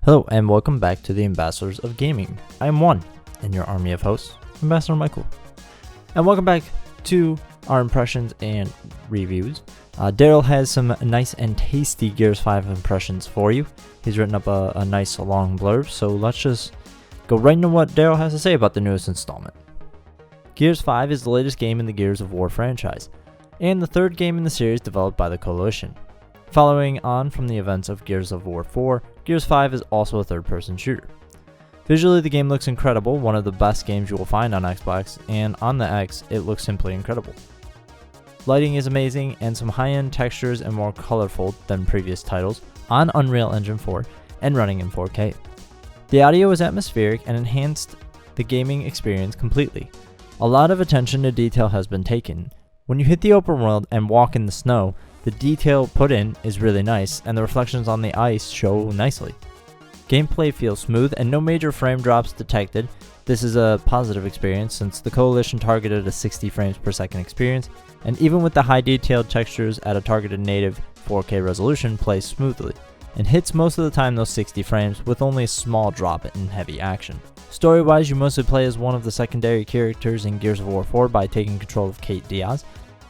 Hello and welcome back to the Ambassadors of Gaming. I am one in your army of hosts, Ambassador Michael. And welcome back to our impressions and reviews. Darrell has some nice and tasty Gears 5 impressions for you. He's written up a nice long blurb, so let's just go right into what Darrell has to say about the newest installment. Gears 5 is the latest game in the Gears of War franchise, and the third game in the series developed by the Coalition. Following on from the events of Gears of War 4, Gears 5 is also a third-person shooter. Visually, the game looks incredible, one of the best games you will find on Xbox, and on the X, it looks simply incredible. Lighting is amazing, and some high-end textures and more colorful than previous titles on Unreal Engine 4 and running in 4K. The audio is atmospheric and enhanced the gaming experience completely. A lot of attention to detail has been taken. When you hit the open world and walk in the snow, the detail put in is really nice, and the reflections on the ice show nicely. Gameplay feels smooth and no major frame drops detected. This is a positive experience since the Coalition targeted a 60 frames per second experience, and even with the high detailed textures at a targeted native 4K resolution plays smoothly, and hits most of the time those 60 frames with only a small drop in heavy action. Story-wise, you mostly play as one of the secondary characters in Gears of War 4 by taking control of Kate Diaz,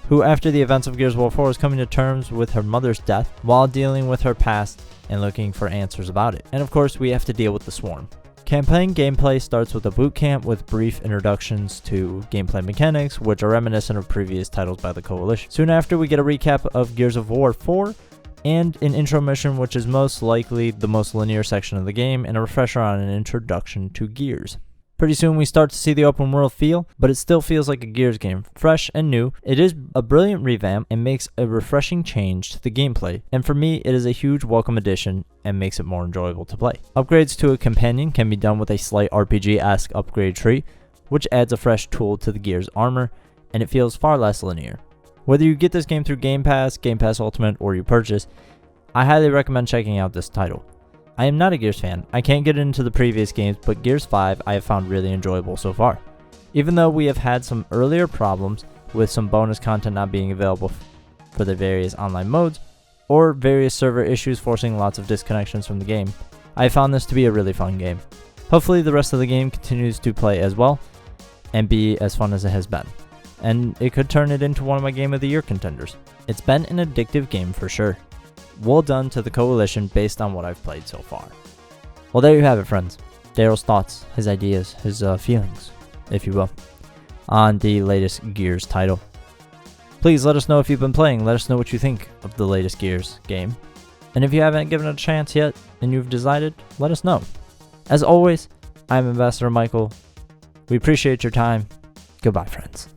who after the events of Gears of War 4 is coming to terms with her mother's death while dealing with her past and looking for answers about it. And of course, we have to deal with the Swarm. Campaign gameplay starts with a boot camp with brief introductions to gameplay mechanics, which are reminiscent of previous titles by the Coalition. Soon after, we get a recap of Gears of War 4 and an intro mission, which is most likely the most linear section of the game, and a refresher on an introduction to Gears. Pretty soon we start to see the open world feel, but it still feels like a Gears game, fresh and new. It is a brilliant revamp and makes a refreshing change to the gameplay, and for me it is a huge welcome addition and makes it more enjoyable to play. Upgrades to a companion can be done with a slight RPG-esque upgrade tree, which adds a fresh tool to the Gears armor, and it feels far less linear. Whether you get this game through Game Pass Ultimate, or you purchase, I highly recommend checking out this title. I am not a Gears fan, I can't get into the previous games, but Gears 5 I have found really enjoyable so far. Even though we have had some earlier problems with some bonus content not being available for the various online modes, or various server issues forcing lots of disconnections from the game, I found this to be a really fun game. Hopefully the rest of the game continues to play as well, and be as fun as it has been, and it could turn it into one of my Game of the Year contenders. It's been an addictive game for sure. Well done to the Coalition based on what I've played so far. Well, there you have it, friends. Darrell's thoughts, his ideas, his feelings, if you will, on the latest Gears title. Please let us know if you've been playing. Let us know what you think of the latest Gears game. And if you haven't given it a chance yet and you've decided, let us know. As always, I'm Ambassador Michael. We appreciate your time. Goodbye, friends.